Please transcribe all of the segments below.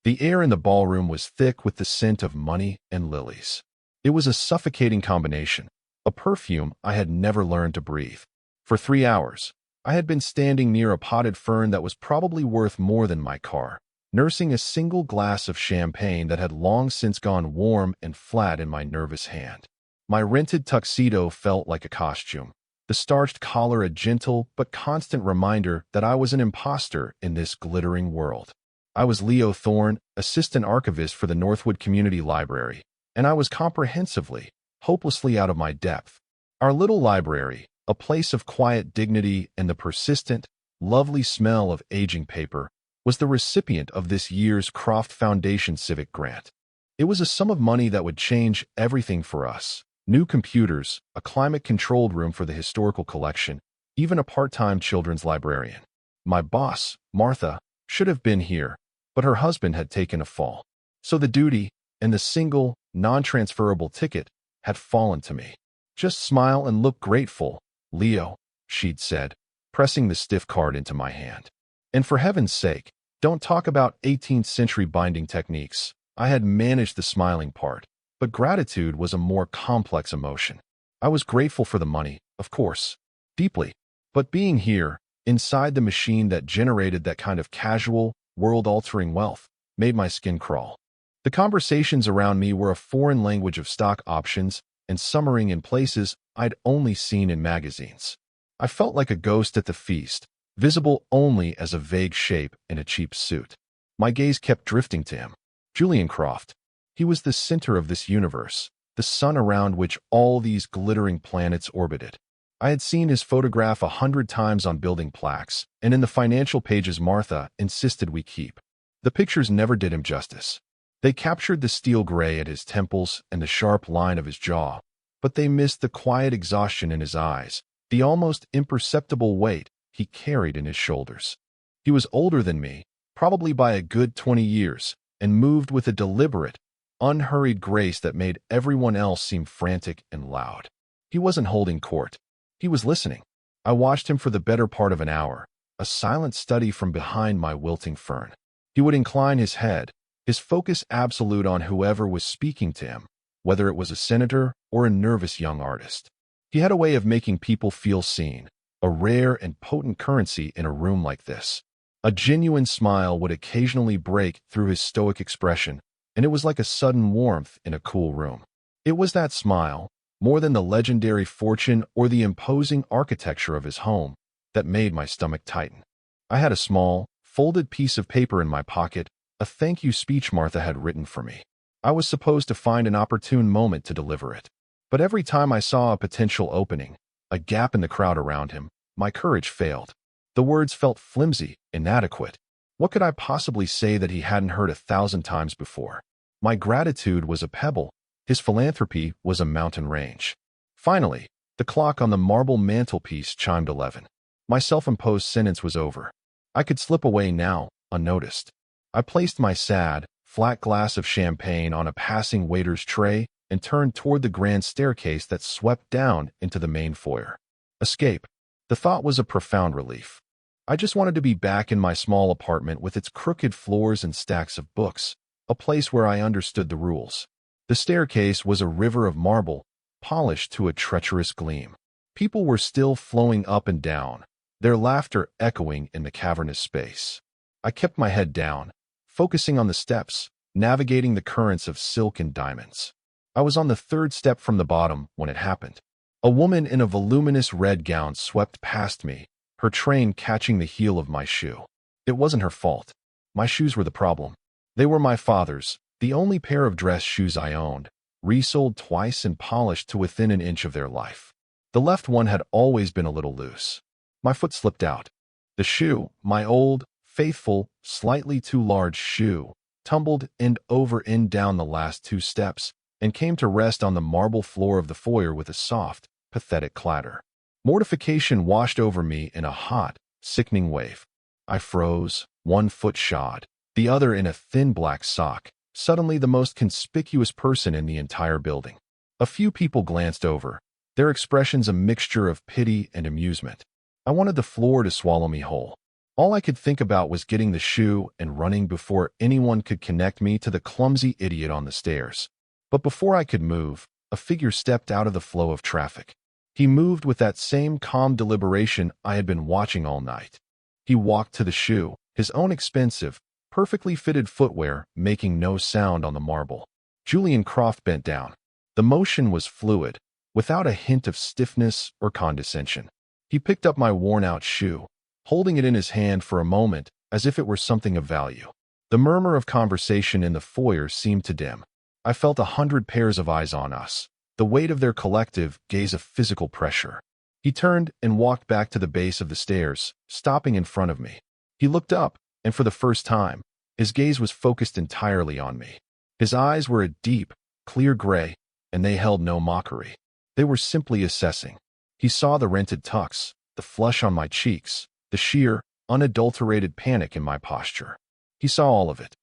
The air in the ballroom was thick with the scent of money and lilies. It was a suffocating combination, a perfume I had never learned to breathe. For 3 hours, I had been standing near a potted fern that was probably worth more than my car, nursing a single glass of champagne that had long since gone warm and flat in my nervous hand. My rented tuxedo felt like a costume, the starched collar a gentle but constant reminder that I was an imposter in this glittering world. I was Leo Thorne, assistant archivist for the Northwood Community Library, and I was comprehensively, hopelessly out of my depth. Our little library, a place of quiet dignity and the persistent, lovely smell of aging paper, was the recipient of this year's Croft Foundation Civic Grant. It was a sum of money that would change everything for us. New computers, a climate-controlled room for the historical collection, even a part-time children's librarian. My boss, Martha, should have been here, but her husband had taken a fall. So the duty, and the single, non-transferable ticket, had fallen to me. Just smile and look grateful, Leo, she'd said, pressing the stiff card into my hand. And for heaven's sake, don't talk about 18th century binding techniques. I had managed the smiling part, but gratitude was a more complex emotion. I was grateful for the money, of course, deeply. But being here, inside the machine that generated that kind of casual, world-altering wealth, made my skin crawl. The conversations around me were a foreign language of stock options and summering in places I'd only seen in magazines. I felt like a ghost at the feast, visible only as a vague shape in a cheap suit. My gaze kept drifting to him. Julian Croft. He was the center of this universe, the sun around which all these glittering planets orbited. I had seen his photograph 100 times on building plaques, and in the financial pages Martha insisted we keep. The pictures never did him justice. They captured the steel gray at his temples and the sharp line of his jaw, but they missed the quiet exhaustion in his eyes, the almost imperceptible weight he carried in his shoulders. He was older than me, probably by a good 20 years, and moved with a deliberate, unhurried grace that made everyone else seem frantic and loud. He wasn't holding court. He was listening. I watched him for the better part of an hour, a silent study from behind my wilting fern. He would incline his head, his focus absolute on whoever was speaking to him, whether it was a senator or a nervous young artist. He had a way of making people feel seen, a rare and potent currency in a room like this. A genuine smile would occasionally break through his stoic expression, and it was like a sudden warmth in a cool room. It was that smile, more than the legendary fortune or the imposing architecture of his home, that made my stomach tighten. I had a small, folded piece of paper in my pocket, a thank you speech Martha had written for me. I was supposed to find an opportune moment to deliver it. But every time I saw a potential opening, a gap in the crowd around him, my courage failed. The words felt flimsy, inadequate. What could I possibly say that he hadn't heard 1,000 times before? My gratitude was a pebble. His philanthropy was a mountain range. Finally, the clock on the marble mantelpiece chimed 11. My self-imposed sentence was over. I could slip away now, unnoticed. I placed my sad, flat glass of champagne on a passing waiter's tray and turned toward the grand staircase that swept down into the main foyer. Escape. The thought was a profound relief. I just wanted to be back in my small apartment with its crooked floors and stacks of books, a place where I understood the rules. The staircase was a river of marble, polished to a treacherous gleam. People were still flowing up and down, their laughter echoing in the cavernous space. I kept my head down, focusing on the steps, navigating the currents of silk and diamonds. I was on the 3rd step from the bottom when it happened. A woman in a voluminous red gown swept past me, her train catching the heel of my shoe. It wasn't her fault. My shoes were the problem. They were my father's, the only pair of dress shoes I owned, resoled twice and polished to within an inch of their life. The left one had always been a little loose. My foot slipped out. The shoe, my old, faithful, slightly too large shoe, tumbled end over end down the last 2 steps and came to rest on the marble floor of the foyer with a soft, pathetic clatter. Mortification washed over me in a hot, sickening wave. I froze, one foot shod, the other in a thin black sock, suddenly the most conspicuous person in the entire building. A few people glanced over, their expressions a mixture of pity and amusement. I wanted the floor to swallow me whole. All I could think about was getting the shoe and running before anyone could connect me to the clumsy idiot on the stairs. But before I could move, a figure stepped out of the flow of traffic. He moved with that same calm deliberation I had been watching all night. He walked to the shoe, his own expensive, perfectly fitted footwear making no sound on the marble. Julian Croft bent down. The motion was fluid, without a hint of stiffness or condescension. He picked up my worn-out shoe, holding it in his hand for a moment as if it were something of value. The murmur of conversation in the foyer seemed to dim. I felt 100 pairs of eyes on us, the weight of their collective gaze of physical pressure. He turned and walked back to the base of the stairs, stopping in front of me. He looked up, and for the first time, his gaze was focused entirely on me. His eyes were a deep, clear gray, and they held no mockery. They were simply assessing. He saw the rented tucks, the flush on my cheeks, the sheer, unadulterated panic in my posture. He saw all of it.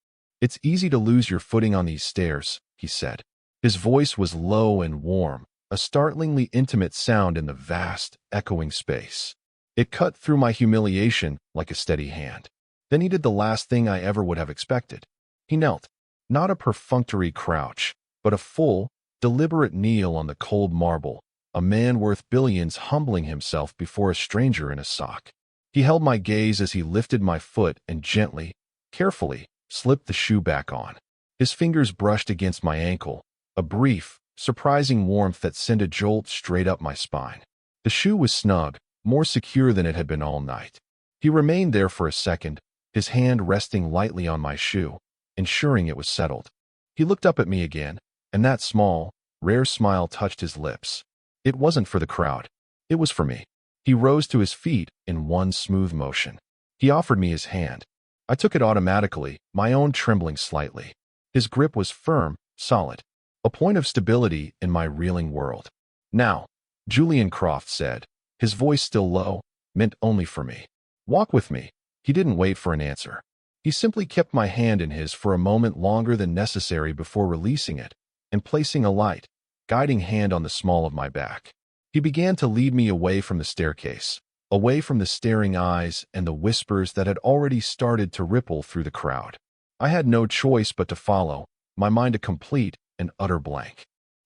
"It's easy to lose your footing on these stairs," he said. His voice was low and warm, a startlingly intimate sound in the vast, echoing space. It cut through my humiliation like a steady hand. Then he did the last thing I ever would have expected. He knelt, not a perfunctory crouch, but a full, deliberate kneel on the cold marble, a man worth billions humbling himself before a stranger in a sock. He held my gaze as he lifted my foot and gently, carefully, slipped the shoe back on. His fingers brushed against my ankle, a brief, surprising warmth that sent a jolt straight up my spine. The shoe was snug, more secure than it had been all night. He remained there for a second, his hand resting lightly on my shoe, ensuring it was settled. He looked up at me again, and that small, rare smile touched his lips. It wasn't for the crowd. It was for me. He rose to his feet in one smooth motion. He offered me his hand. I took it automatically, my own trembling slightly. His grip was firm, solid, a point of stability in my reeling world. "Now," Julian Croft said, his voice still low, meant only for me. "Walk with me." He didn't wait for an answer. He simply kept my hand in his for a moment longer than necessary before releasing it and placing a light, guiding hand on the small of my back. He began to lead me away from the staircase, away from the staring eyes and the whispers that had already started to ripple through the crowd. I had no choice but to follow, my mind a complete and utter blank.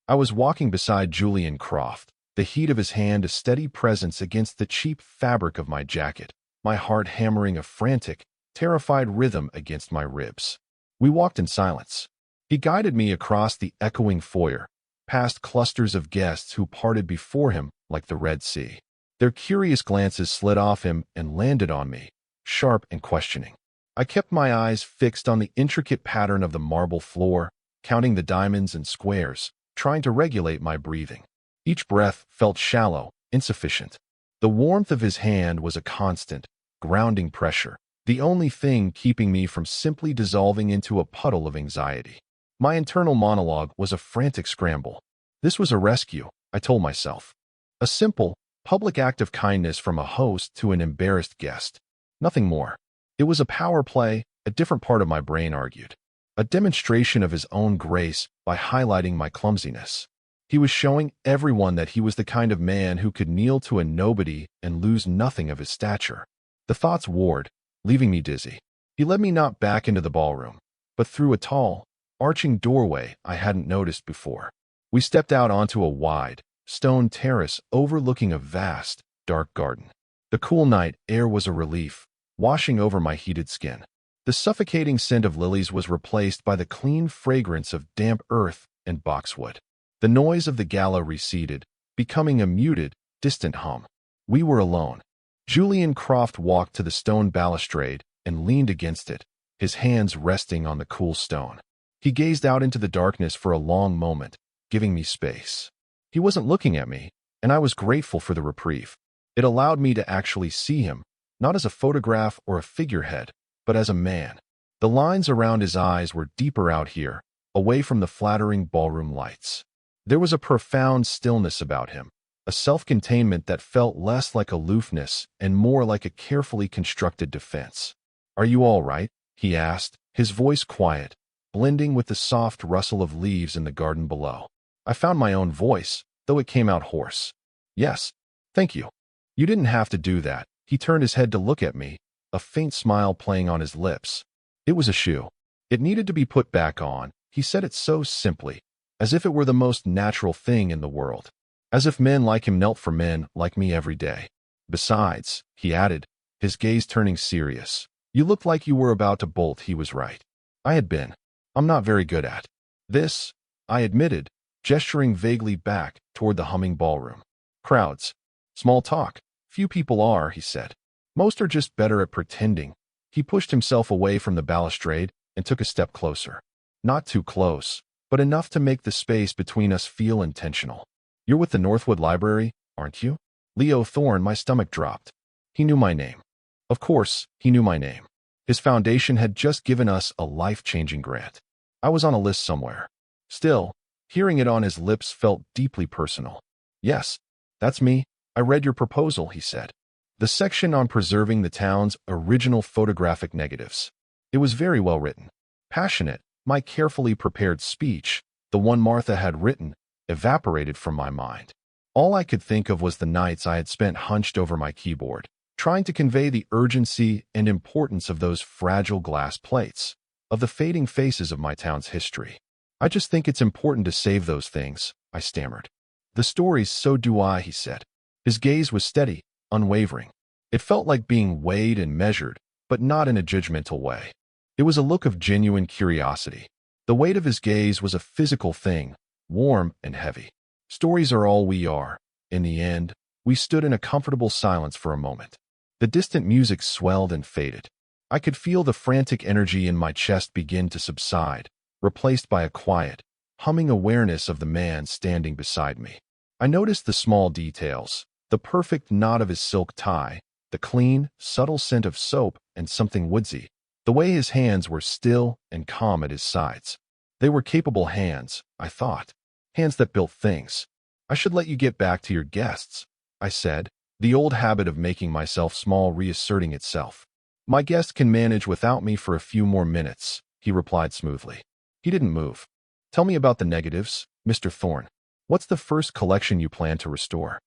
I was walking beside Julian Croft, the heat of his hand a steady presence against the cheap fabric of my jacket, my heart hammering a frantic, terrified rhythm against my ribs. We walked in silence. He guided me across the echoing foyer, past clusters of guests who parted before him like the Red Sea. Their curious glances slid off him and landed on me, sharp and questioning. I kept my eyes fixed on the intricate pattern of the marble floor, counting the diamonds and squares, trying to regulate my breathing. Each breath felt shallow, insufficient. The warmth of his hand was a constant, grounding pressure, the only thing keeping me from simply dissolving into a puddle of anxiety. My internal monologue was a frantic scramble. This was a rescue, I told myself. A simple, public act of kindness from a host to an embarrassed guest. Nothing more. It was a power play, a different part of my brain argued. A demonstration of his own grace by highlighting my clumsiness. He was showing everyone that he was the kind of man who could kneel to a nobody and lose nothing of his stature. The thoughts warred, leaving me dizzy. He led me not back into the ballroom, but through a tall, arching doorway I hadn't noticed before. We stepped out onto a wide, stone terrace overlooking a vast, dark garden. The cool night air was a relief, washing over my heated skin. The suffocating scent of lilies was replaced by the clean fragrance of damp earth and boxwood. The noise of the Gala receded, becoming a muted, distant hum. We were alone. Julian Croft walked to the stone balustrade and leaned against it, his hands resting on the cool stone. He gazed out into the darkness for a long moment, giving me space. He wasn't looking at me, and I was grateful for the reprieve. It allowed me to actually see him, not as a photograph or a figurehead, but as a man. The lines around his eyes were deeper out here, away from the flattering ballroom lights. There was a profound stillness about him, a self-containment that felt less like aloofness and more like a carefully constructed defense. "Are you all right?" he asked, his voice quiet, blending with the soft rustle of leaves in the garden below. I found my own voice, though it came out hoarse. "Yes, thank you." "You didn't have to do that." He turned his head to look at me, a faint smile playing on his lips. It was a shoe. It needed to be put back on. He said it so simply, as if it were the most natural thing in the world. As if men like him knelt for men like me every day. Besides, he added, his gaze turning serious, you looked like you were about to bolt. He was right. I had been. I'm not very good at this, I admitted, gesturing vaguely back toward the humming ballroom. Crowds. Small talk. Few people are, he said. Most are just better at pretending. He pushed himself away from the balustrade and took a step closer. Not too close, but enough to make the space between us feel intentional. You're with the Northwood Library, aren't you? Leo Thorne. My stomach dropped. He knew my name. Of course, he knew my name. His foundation had just given us a life-changing grant. I was on a list somewhere. Still, hearing it on his lips felt deeply personal. Yes, that's me. I read your proposal, he said. The section on preserving the town's original photographic negatives. It was very well written. Passionate. My carefully prepared speech, the one Martha had written, evaporated from my mind. All I could think of was the nights I had spent hunched over my keyboard, trying to convey the urgency and importance of those fragile glass plates, of the fading faces of my town's history. I just think it's important to save those things, I stammered. The stories, so do I, he said. His gaze was steady, unwavering. It felt like being weighed and measured, but not in a judgmental way. It was a look of genuine curiosity. The weight of his gaze was a physical thing, warm and heavy. Stories are all we are. In the end, we stood in a comfortable silence for a moment. The distant music swelled and faded. I could feel the frantic energy in my chest begin to subside, replaced by a quiet, humming awareness of the man standing beside me. I noticed the small details, the perfect knot of his silk tie, the clean, subtle scent of soap and something woodsy, the way his hands were still and calm at his sides. They were capable hands, I thought. Hands that built things. I should let you get back to your guests, I said, the old habit of making myself small reasserting itself. My guest can manage without me for a few more minutes, he replied smoothly. He didn't move. Tell me about the negatives, Mr. Thorne. What's the first collection you plan to restore?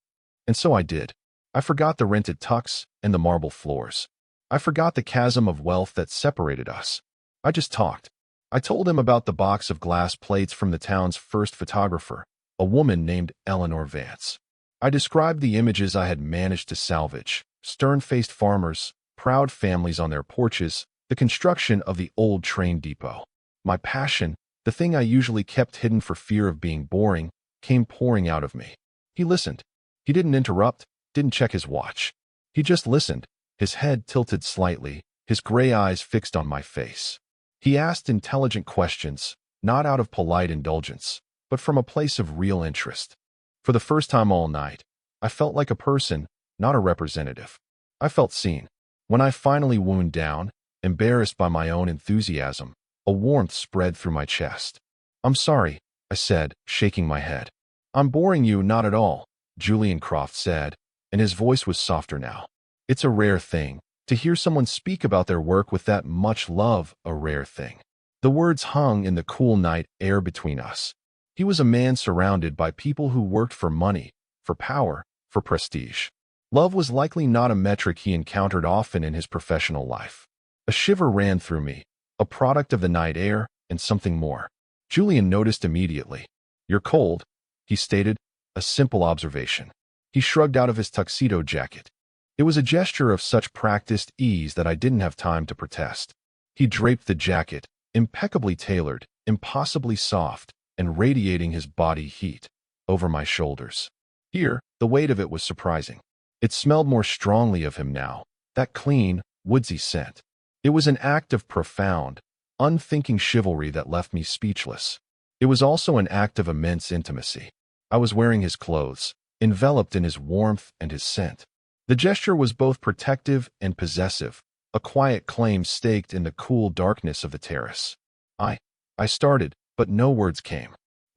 And so I did. I forgot the rented tucks and the marble floors. I forgot the chasm of wealth that separated us. I just talked. I told him about the box of glass plates from the town's first photographer, a woman named Eleanor Vance. I described the images I had managed to salvage, stern-faced farmers, proud families on their porches, the construction of the old train depot. My passion, the thing I usually kept hidden for fear of being boring, came pouring out of me. He listened. He didn't interrupt, didn't check his watch. He just listened, his head tilted slightly, his gray eyes fixed on my face. He asked intelligent questions, not out of polite indulgence, but from a place of real interest. For the first time all night, I felt like a person, not a representative. I felt seen. When I finally wound down, embarrassed by my own enthusiasm, a warmth spread through my chest. I'm sorry, I said, shaking my head. I'm boring you, not at all, Julian Croft said, and his voice was softer now. It's a rare thing. To hear someone speak about their work with that much love, a rare thing. The words hung in the cool night air between us. He was a man surrounded by people who worked for money, for power, for prestige. Love was likely not a metric he encountered often in his professional life. A shiver ran through me, a product of the night air and something more. Julian noticed immediately. You're cold, he stated, a simple observation. He shrugged out of his tuxedo jacket. It was a gesture of such practiced ease that I didn't have time to protest. He draped the jacket, impeccably tailored, impossibly soft, and radiating his body heat, over my shoulders. Here, the weight of it was surprising. It smelled more strongly of him now, that clean, woodsy scent. It was an act of profound, unthinking chivalry that left me speechless. It was also an act of immense intimacy. I was wearing his clothes, enveloped in his warmth and his scent. The gesture was both protective and possessive, a quiet claim staked in the cool darkness of the terrace. I started, but no words came.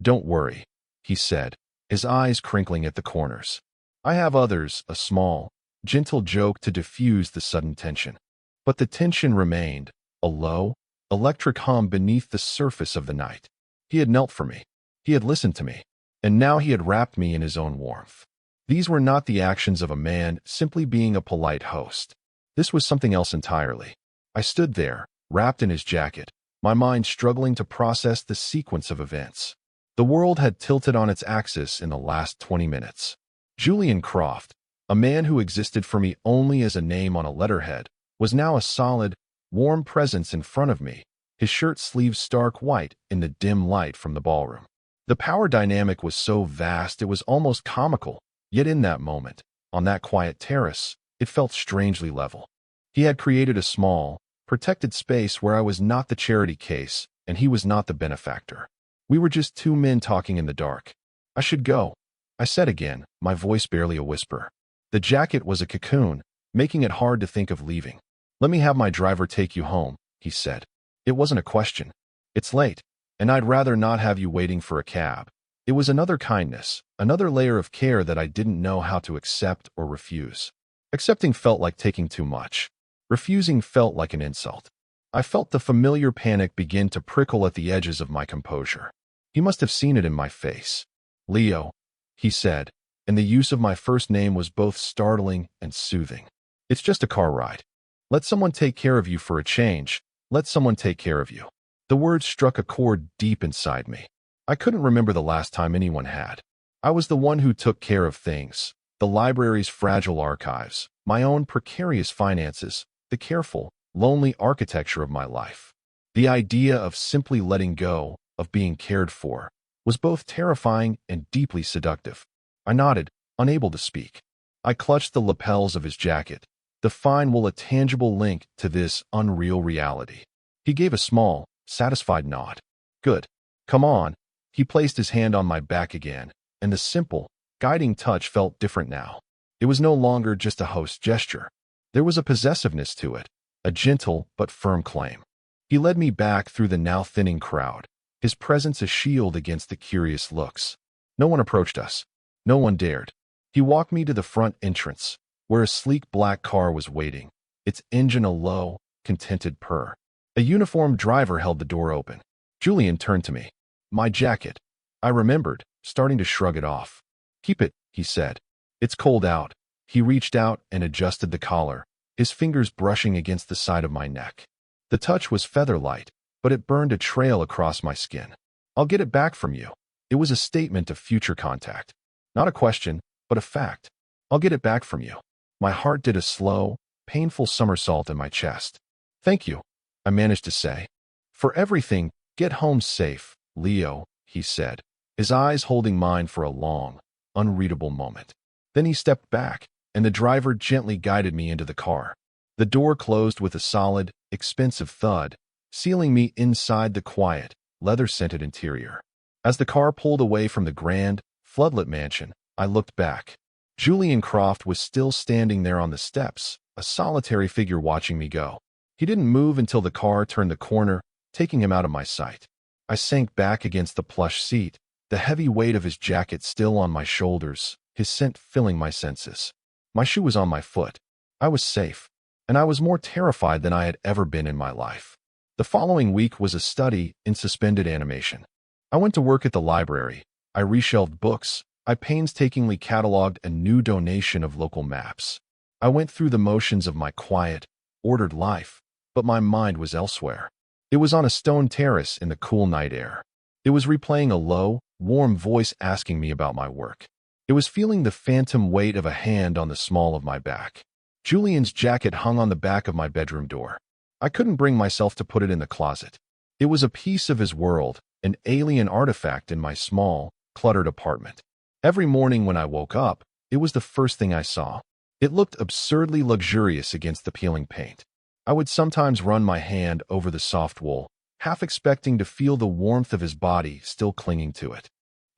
Don't worry, he said, his eyes crinkling at the corners. I have others, a small, gentle joke to diffuse the sudden tension. But the tension remained, a low, electric hum beneath the surface of the night. He had knelt for me. He had listened to me. And now he had wrapped me in his own warmth. These were not the actions of a man simply being a polite host. This was something else entirely. I stood there, wrapped in his jacket, my mind struggling to process the sequence of events. The world had tilted on its axis in the last 20 minutes. Julian Croft, a man who existed for me only as a name on a letterhead, was now a solid, warm presence in front of me, his shirt sleeves stark white in the dim light from the ballroom. The power dynamic was so vast it was almost comical, yet in that moment, on that quiet terrace, it felt strangely level. He had created a small, protected space where I was not the charity case and he was not the benefactor. We were just two men talking in the dark. I should go, I said again, my voice barely a whisper. The jacket was a cocoon, making it hard to think of leaving. Let me have my driver take you home, he said. It wasn't a question. It's late, and I'd rather not have you waiting for a cab. It was another kindness, another layer of care that I didn't know how to accept or refuse. Accepting felt like taking too much. Refusing felt like an insult. I felt the familiar panic begin to prickle at the edges of my composure. He must have seen it in my face. Leo, he said, and the use of my first name was both startling and soothing. It's just a car ride. Let someone take care of you for a change. Let someone take care of you. The words struck a chord deep inside me. I couldn't remember the last time anyone had. I was the one who took care of things, the library's fragile archives, my own precarious finances, the careful, lonely architecture of my life. The idea of simply letting go, of being cared for, was both terrifying and deeply seductive. I nodded, unable to speak. I clutched the lapels of his jacket, the fine wool a tangible link to this unreal reality. He gave a small, satisfied nod. Good. Come on. He placed his hand on my back again, and the simple, guiding touch felt different now. It was no longer just a host gesture. There was a possessiveness to it, a gentle but firm claim. He led me back through the now thinning crowd, his presence a shield against the curious looks. No one approached us. No one dared. He walked me to the front entrance, where a sleek black car was waiting, its engine a low, contented purr. A uniformed driver held the door open. Julian turned to me. My jacket. I remembered, starting to shrug it off. Keep it, he said. It's cold out. He reached out and adjusted the collar, his fingers brushing against the side of my neck. The touch was feather-light, but it burned a trail across my skin. I'll get it back from you. It was a statement of future contact. Not a question, but a fact. I'll get it back from you. My heart did a slow, painful somersault in my chest. Thank you, I managed to say. For everything, get home safe, Leo, he said, his eyes holding mine for a long, unreadable moment. Then he stepped back, and the driver gently guided me into the car. The door closed with a solid, expensive thud, sealing me inside the quiet, leather-scented interior. As the car pulled away from the grand, floodlit mansion, I looked back. Julian Croft was still standing there on the steps, a solitary figure watching me go. He didn't move until the car turned the corner, taking him out of my sight. I sank back against the plush seat, the heavy weight of his jacket still on my shoulders, his scent filling my senses. My shoe was on my foot. I was safe, and I was more terrified than I had ever been in my life. The following week was a study in suspended animation. I went to work at the library. I reshelved books. I painstakingly cataloged a new donation of local maps. I went through the motions of my quiet, ordered life, but my mind was elsewhere. It was on a stone terrace in the cool night air. It was replaying a low, warm voice asking me about my work. It was feeling the phantom weight of a hand on the small of my back. Julian's jacket hung on the back of my bedroom door. I couldn't bring myself to put it in the closet. It was a piece of his world, an alien artifact in my small, cluttered apartment. Every morning when I woke up, it was the first thing I saw. It looked absurdly luxurious against the peeling paint. I would sometimes run my hand over the soft wool, half expecting to feel the warmth of his body still clinging to it.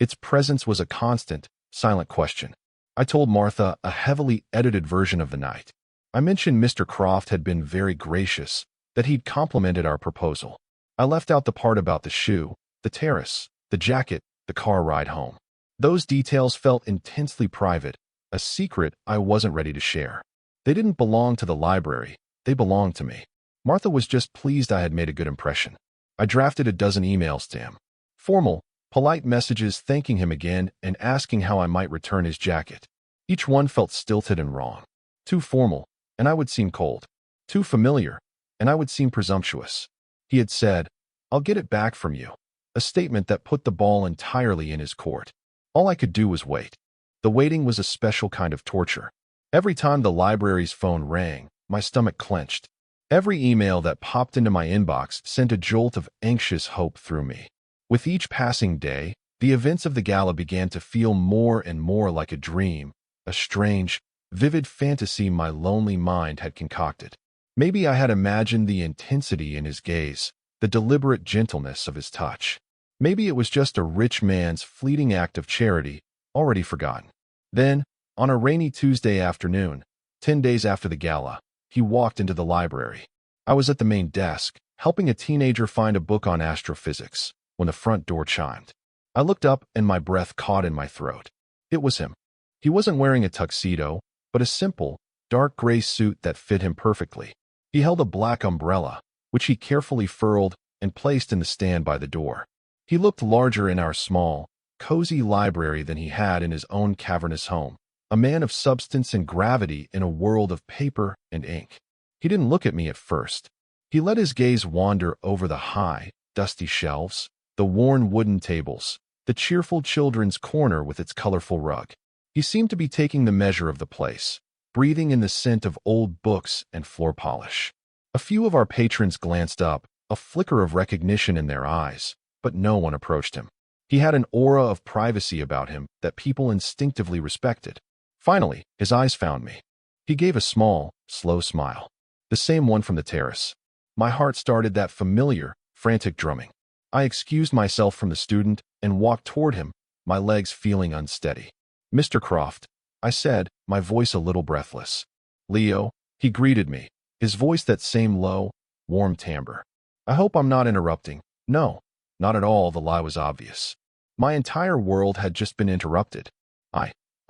Its presence was a constant, silent question. I told Martha a heavily edited version of the night. I mentioned Mr. Croft had been very gracious, that he'd complimented our proposal. I left out the part about the shoe, the terrace, the jacket, the car ride home. Those details felt intensely private, a secret I wasn't ready to share. They didn't belong to the library, they belonged to me. Martha was just pleased I had made a good impression. I drafted a dozen emails to him. Formal, polite messages thanking him again and asking how I might return his jacket. Each one felt stilted and wrong. Too formal, and I would seem cold. too familiar, and I would seem presumptuous. He had said, "I'll get it back from you," a statement that put the ball entirely in his court. All I could do was wait. The waiting was a special kind of torture. Every time the library's phone rang, my stomach clenched. Every email that popped into my inbox sent a jolt of anxious hope through me. With each passing day, the events of the gala began to feel more and more like a dream, a strange, vivid fantasy my lonely mind had concocted. Maybe I had imagined the intensity in his gaze, the deliberate gentleness of his touch. Maybe it was just a rich man's fleeting act of charity, already forgotten. Then, on a rainy Tuesday afternoon, 10 days after the gala, he walked into the library. I was at the main desk, helping a teenager find a book on astrophysics, when the front door chimed. I looked up and my breath caught in my throat. It was him. He wasn't wearing a tuxedo, but a simple, dark gray suit that fit him perfectly. He held a black umbrella, which he carefully furled and placed in the stand by the door. He looked larger in our small, cozy library than he had in his own cavernous home, a man of substance and gravity in a world of paper and ink. He didn't look at me at first. He let his gaze wander over the high, dusty shelves, the worn wooden tables, the cheerful children's corner with its colorful rug. He seemed to be taking the measure of the place, breathing in the scent of old books and floor polish. A few of our patrons glanced up, a flicker of recognition in their eyes, but no one approached him. He had an aura of privacy about him that people instinctively respected. Finally, his eyes found me. He gave a small, slow smile. The same one from the terrace. My heart started that familiar, frantic drumming. I excused myself from the student and walked toward him, my legs feeling unsteady. "Mr. Croft," I said, my voice a little breathless. "Leo," he greeted me, his voice that same low, warm timbre. "I hope I'm not interrupting." No, not at all, the lie was obvious. My entire world had just been interrupted.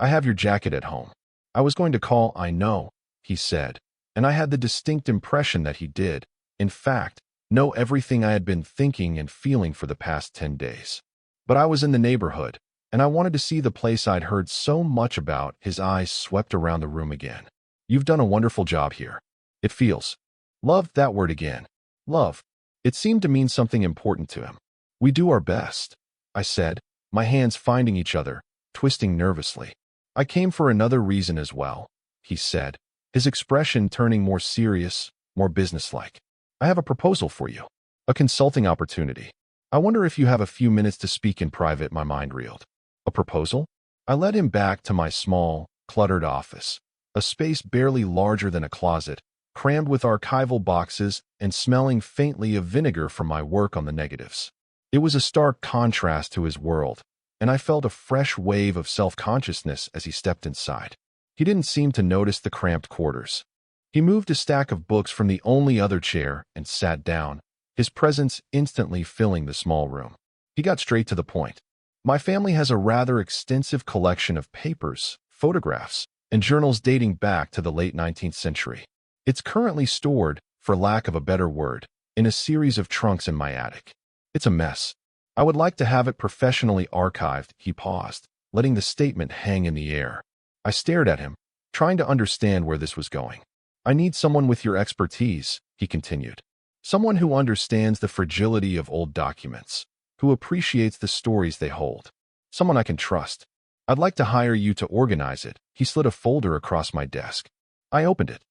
I have your jacket at home." I was going to call. "I know," he said, and I had the distinct impression that he did, in fact, know everything I had been thinking and feeling for the past 10 days. But I was in the neighborhood, and I wanted to see the place I'd heard so much about. His eyes swept around the room again. "You've done a wonderful job here. It feels—" Loved that word again. Love. It seemed to mean something important to him. "We do our best," I said, my hands finding each other, twisting nervously. "I came for another reason as well," he said, his expression turning more serious, more businesslike. "I have a proposal for you. A consulting opportunity. I wonder if you have a few minutes to speak in private." My mind reeled. A proposal? I led him back to my small, cluttered office, a space barely larger than a closet, crammed with archival boxes and smelling faintly of vinegar from my work on the negatives. It was a stark contrast to his world, and I felt a fresh wave of self-consciousness as he stepped inside. He didn't seem to notice the cramped quarters. He moved a stack of books from the only other chair and sat down, his presence instantly filling the small room. He got straight to the point. "My family has a rather extensive collection of papers, photographs, and journals dating back to the late 19th century. It's currently stored, for lack of a better word, in a series of trunks in my attic. It's a mess. I would like to have it professionally archived." He paused, letting the statement hang in the air. I stared at him, trying to understand where this was going. "I need someone with your expertise," he continued. "Someone who understands the fragility of old documents, who appreciates the stories they hold. Someone I can trust. I'd like to hire you to organize it." He slid a folder across my desk. I opened it.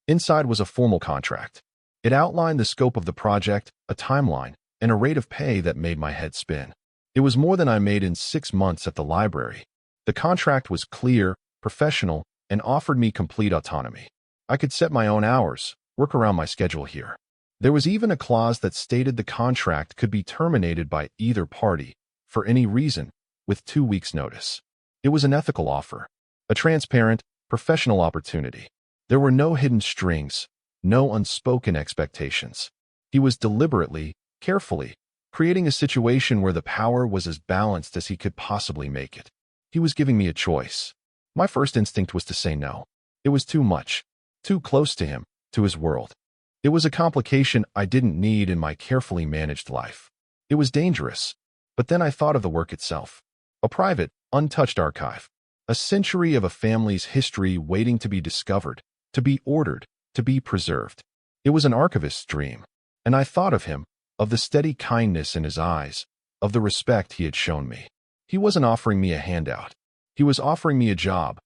Inside was a formal contract. It outlined the scope of the project, a timeline, and a rate of pay that made my head spin. It was more than I made in 6 months at the library. The contract was clear, professional, and offered me complete autonomy. I could set my own hours, work around my schedule here. There was even a clause that stated the contract could be terminated by either party, for any reason, with 2 weeks' notice. It was an ethical offer, a transparent, professional opportunity. There were no hidden strings, no unspoken expectations. He was deliberately, carefully, creating a situation where the power was as balanced as he could possibly make it. He was giving me a choice. My first instinct was to say no. It was too much, too close to him, to his world. It was a complication I didn't need in my carefully managed life. It was dangerous. But then I thought of the work itself. A private, untouched archive. A century of a family's history waiting to be discovered, to be ordered, to be preserved. It was an archivist's dream, and I thought of him, of the steady kindness in his eyes, of the respect he had shown me. He wasn't offering me a handout. He was offering me a job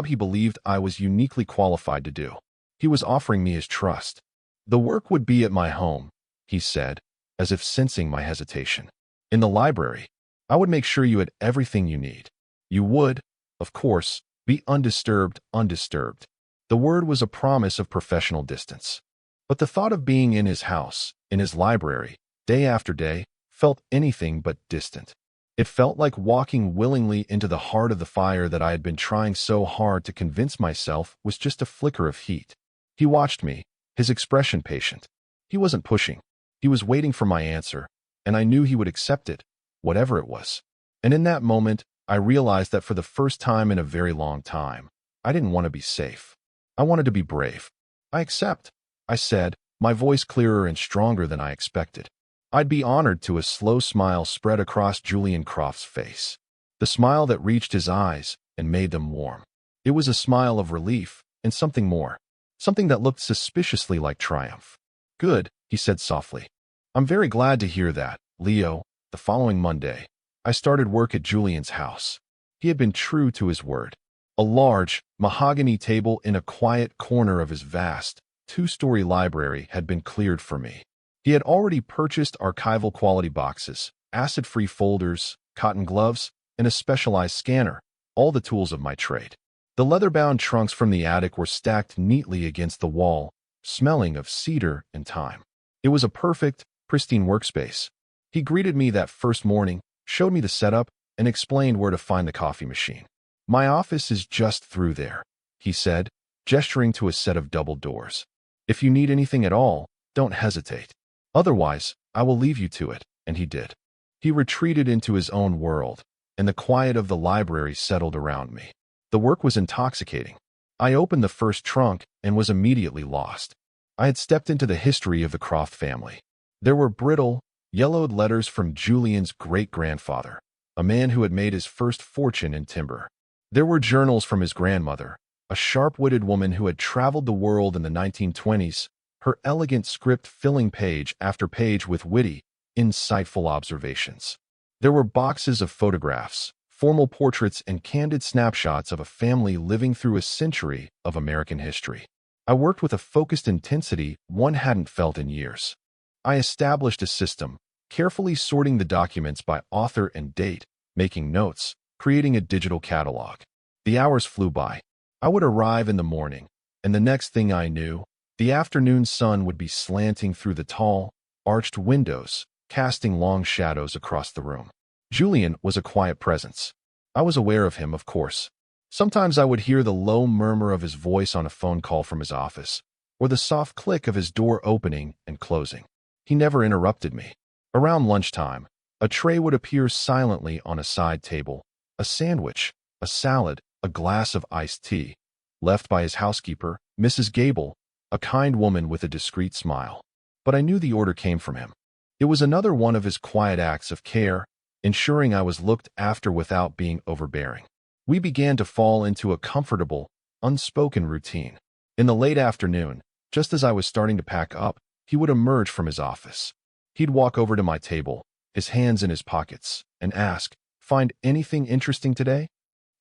he believed I was uniquely qualified to do. He was offering me his trust. The work would be at my home, he said, as if sensing my hesitation. In the library, I would make sure you had everything you need. You would, of course, be undisturbed. The word was a promise of professional distance. But the thought of being in his house, in his library, day after day, felt anything but distant. It felt like walking willingly into the heart of the fire that I had been trying so hard to convince myself was just a flicker of heat. He watched me, his expression patient. He wasn't pushing. He was waiting for my answer, and I knew he would accept it, whatever it was. And in that moment, I realized that for the first time in a very long time, I didn't want to be safe. I wanted to be brave. I accept, I said, my voice clearer and stronger than I expected. I'd be honored to. A slow smile spread across Julian Croft's face. The smile that reached his eyes and made them warm. It was a smile of relief and something more. Something that looked suspiciously like triumph. Good, he said softly. I'm very glad to hear that, Leo. The following Monday, I started work at Julian's house. He had been true to his word. A large, mahogany table in a quiet corner of his vast, two-story library had been cleared for me. He had already purchased archival quality boxes, acid-free folders, cotton gloves, and a specialized scanner, all the tools of my trade. The leather-bound trunks from the attic were stacked neatly against the wall, smelling of cedar and thyme. It was a perfect, pristine workspace. He greeted me that first morning, showed me the setup, and explained where to find the coffee machine. My office is just through there, he said, gesturing to a set of double doors. If you need anything at all, don't hesitate. Otherwise, I will leave you to it, and he did. He retreated into his own world, and the quiet of the library settled around me. The work was intoxicating. I opened the first trunk and was immediately lost. I had stepped into the history of the Croft family. There were brittle, yellowed letters from Julian's great-grandfather, a man who had made his first fortune in timber. There were journals from his grandmother, a sharp-witted woman who had traveled the world in the 1920s, her elegant script filling page after page with witty, insightful observations. There were boxes of photographs, formal portraits, and candid snapshots of a family living through a century of American history. I worked with a focused intensity one hadn't felt in years. I established a system, carefully sorting the documents by author and date, making notes, creating a digital catalog. The hours flew by. I would arrive in the morning, and the next thing I knew, the afternoon sun would be slanting through the tall, arched windows, casting long shadows across the room. Julian was a quiet presence. I was aware of him, of course. Sometimes I would hear the low murmur of his voice on a phone call from his office, or the soft click of his door opening and closing. He never interrupted me. Around lunchtime, a tray would appear silently on a side table, a sandwich, a salad, a glass of iced tea, left by his housekeeper, Mrs. Gable, a kind woman with a discreet smile. But I knew the order came from him. It was another one of his quiet acts of care, ensuring I was looked after without being overbearing. We began to fall into a comfortable, unspoken routine. In the late afternoon, just as I was starting to pack up, he would emerge from his office. He'd walk over to my table, his hands in his pockets, and ask, "Find anything interesting today?"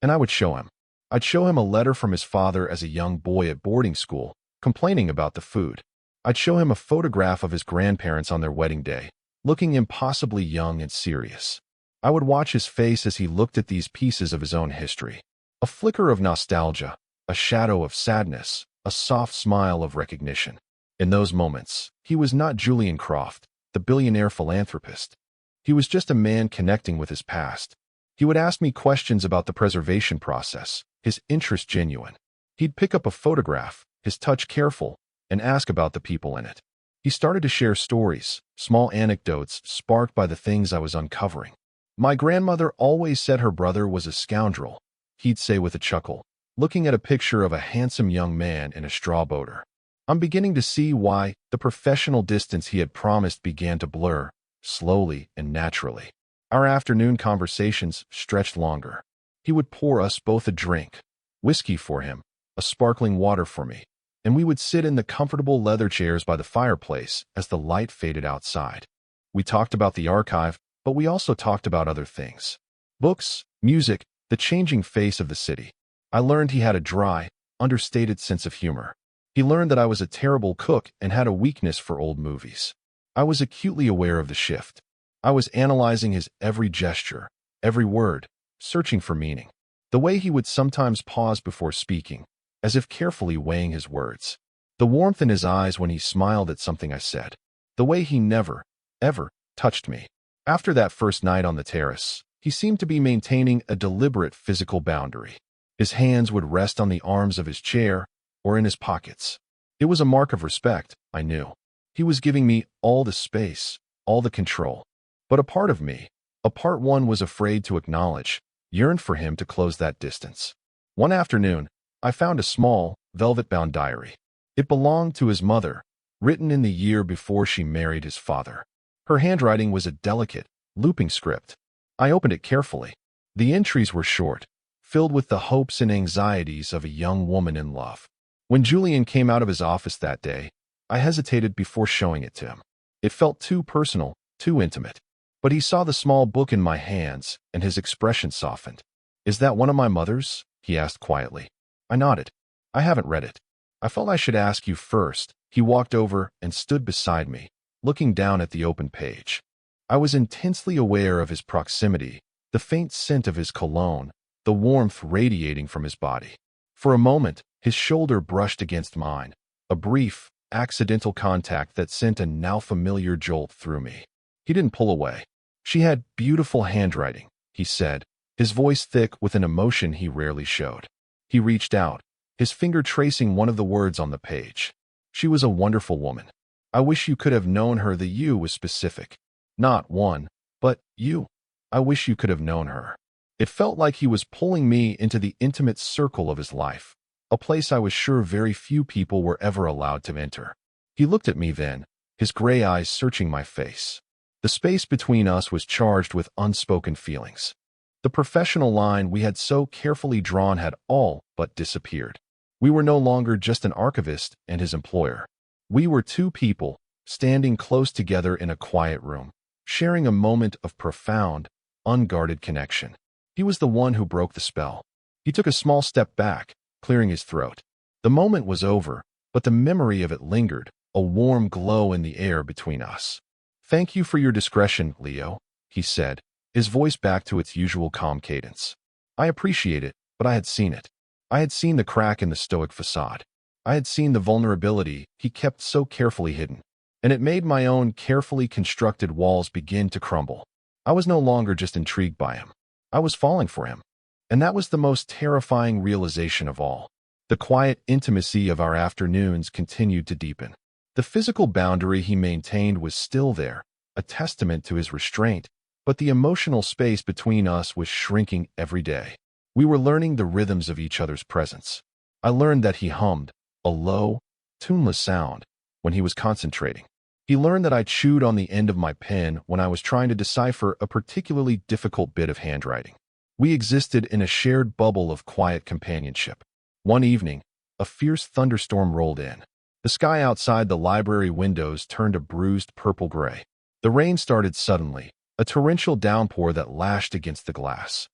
And I would show him. I'd show him a letter from his father as a young boy at boarding school, complaining about the food. I'd show him a photograph of his grandparents on their wedding day, looking impossibly young and serious. I would watch his face as he looked at these pieces of his own history. A flicker of nostalgia, a shadow of sadness, a soft smile of recognition. In those moments, he was not Julian Croft, the billionaire philanthropist. He was just a man connecting with his past. He would ask me questions about the preservation process, his interest genuine. He'd pick up a photograph, his touch careful, and ask about the people in it. He started to share stories, small anecdotes sparked by the things I was uncovering. My grandmother always said her brother was a scoundrel, he'd say with a chuckle, looking at a picture of a handsome young man in a straw boater. I'm beginning to see why the professional distance he had promised began to blur, slowly and naturally. Our afternoon conversations stretched longer. He would pour us both a drink, whiskey for him, a sparkling water for me. and we would sit in the comfortable leather chairs by the fireplace as the light faded outside. We talked about the archive, but we also talked about other things. Books, music, the changing face of the city. I learned he had a dry, understated sense of humor. He learned that I was a terrible cook and had a weakness for old movies. I was acutely aware of the shift. I was analyzing his every gesture, every word, searching for meaning. The way he would sometimes pause before speaking, as if carefully weighing his words. The warmth in his eyes when he smiled at something I said. The way he never, ever, touched me. After that first night on the terrace, he seemed to be maintaining a deliberate physical boundary. His hands would rest on the arms of his chair or in his pockets. It was a mark of respect, I knew. He was giving me all the space, all the control. But a part of me, a part one was afraid to acknowledge, yearned for him to close that distance. One afternoon, I found a small, velvet-bound diary. It belonged to his mother, written in the year before she married his father. Her handwriting was a delicate, looping script. I opened it carefully. The entries were short, filled with the hopes and anxieties of a young woman in love. When Julian came out of his office that day, I hesitated before showing it to him. It felt too personal, too intimate. But he saw the small book in my hands, and his expression softened. "Is that one of my mother's?" he asked quietly. I nodded. "I haven't read it. I felt I should ask you first." He walked over and stood beside me, looking down at the open page. I was intensely aware of his proximity, the faint scent of his cologne, the warmth radiating from his body. For a moment, his shoulder brushed against mine, a brief, accidental contact that sent a now familiar jolt through me. He didn't pull away. "She had beautiful handwriting," he said, his voice thick with an emotion he rarely showed. He reached out, his finger tracing one of the words on the page. "She was a wonderful woman. I wish you could have known her." The "you" was specific. Not one, but you. I wish you could have known her. It felt like he was pulling me into the intimate circle of his life, a place I was sure very few people were ever allowed to enter. He looked at me then, his gray eyes searching my face. The space between us was charged with unspoken feelings. The professional line we had so carefully drawn had all but disappeared. We were no longer just an archivist and his employer. We were two people, standing close together in a quiet room, sharing a moment of profound, unguarded connection. He was the one who broke the spell. He took a small step back, clearing his throat. The moment was over, but the memory of it lingered, a warm glow in the air between us. "Thank you for your discretion, Leo," he said, his voice back to its usual calm cadence. I appreciate it, but I had seen it. I had seen the crack in the stoic facade. I had seen the vulnerability he kept so carefully hidden, and it made my own carefully constructed walls begin to crumble. I was no longer just intrigued by him. I was falling for him. And that was the most terrifying realization of all. The quiet intimacy of our afternoons continued to deepen. The physical boundary he maintained was still there, a testament to his restraint, but the emotional space between us was shrinking every day. We were learning the rhythms of each other's presence. I learned that he hummed, a low, tuneless sound, when he was concentrating. He learned that I chewed on the end of my pen when I was trying to decipher a particularly difficult bit of handwriting. We existed in a shared bubble of quiet companionship. One evening, a fierce thunderstorm rolled in. The sky outside the library windows turned a bruised purple-gray. The rain started suddenly, a torrential downpour that lashed against the glass.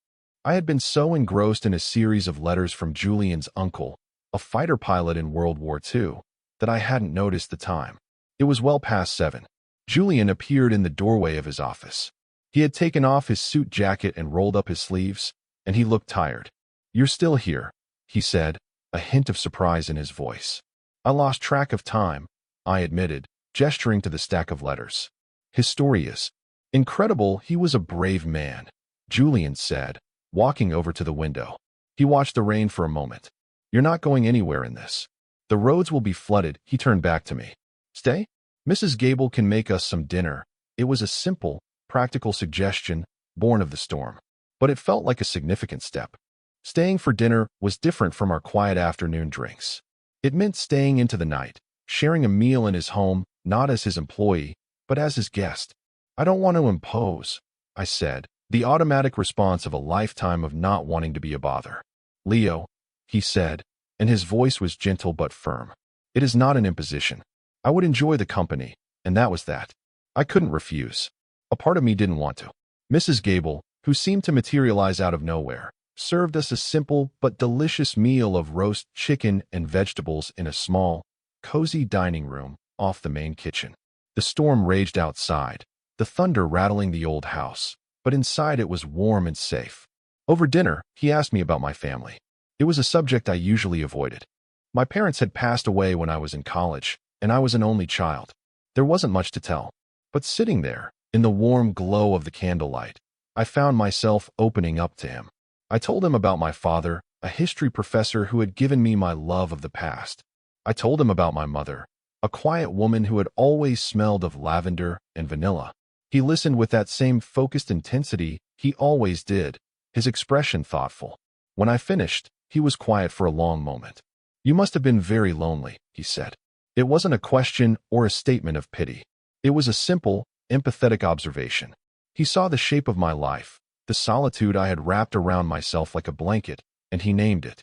I had been so engrossed in a series of letters from Julian's uncle, a fighter pilot in World War II, that I hadn't noticed the time. It was well past 7. Julian appeared in the doorway of his office. He had taken off his suit jacket and rolled up his sleeves, and he looked tired. "You're still here," he said, a hint of surprise in his voice. "I lost track of time," I admitted, gesturing to the stack of letters. "His story is incredible." "He was a brave man," Julian said, walking over to the window. He watched the rain for a moment. "You're not going anywhere in this. The roads will be flooded." He turned back to me. "Stay? Mrs. Gable can make us some dinner." It was a simple, practical suggestion, born of the storm. But it felt like a significant step. Staying for dinner was different from our quiet afternoon drinks. It meant staying into the night, sharing a meal in his home, not as his employee, but as his guest. "I don't want to impose," I said, the automatic response of a lifetime of not wanting to be a bother. "Leo," he said, and his voice was gentle but firm. It is not an imposition. I would enjoy the company, and that was that. I couldn't refuse. A part of me didn't want to. Mrs. Gable, who seemed to materialize out of nowhere, served us a simple but delicious meal of roast chicken and vegetables in a small, cozy dining room off the main kitchen. The storm raged outside, the thunder rattling the old house, but inside it was warm and safe. Over dinner, he asked me about my family. It was a subject I usually avoided. My parents had passed away when I was in college, and I was an only child. There wasn't much to tell. But sitting there, in the warm glow of the candlelight, I found myself opening up to him. I told him about my father, a history professor who had given me my love of the past. I told him about my mother, a quiet woman who had always smelled of lavender and vanilla. He listened with that same focused intensity he always did, his expression thoughtful. When I finished, he was quiet for a long moment. "You must have been very lonely," he said. It wasn't a question or a statement of pity. It was a simple, empathetic observation. He saw the shape of my life, the solitude I had wrapped around myself like a blanket, and he named it.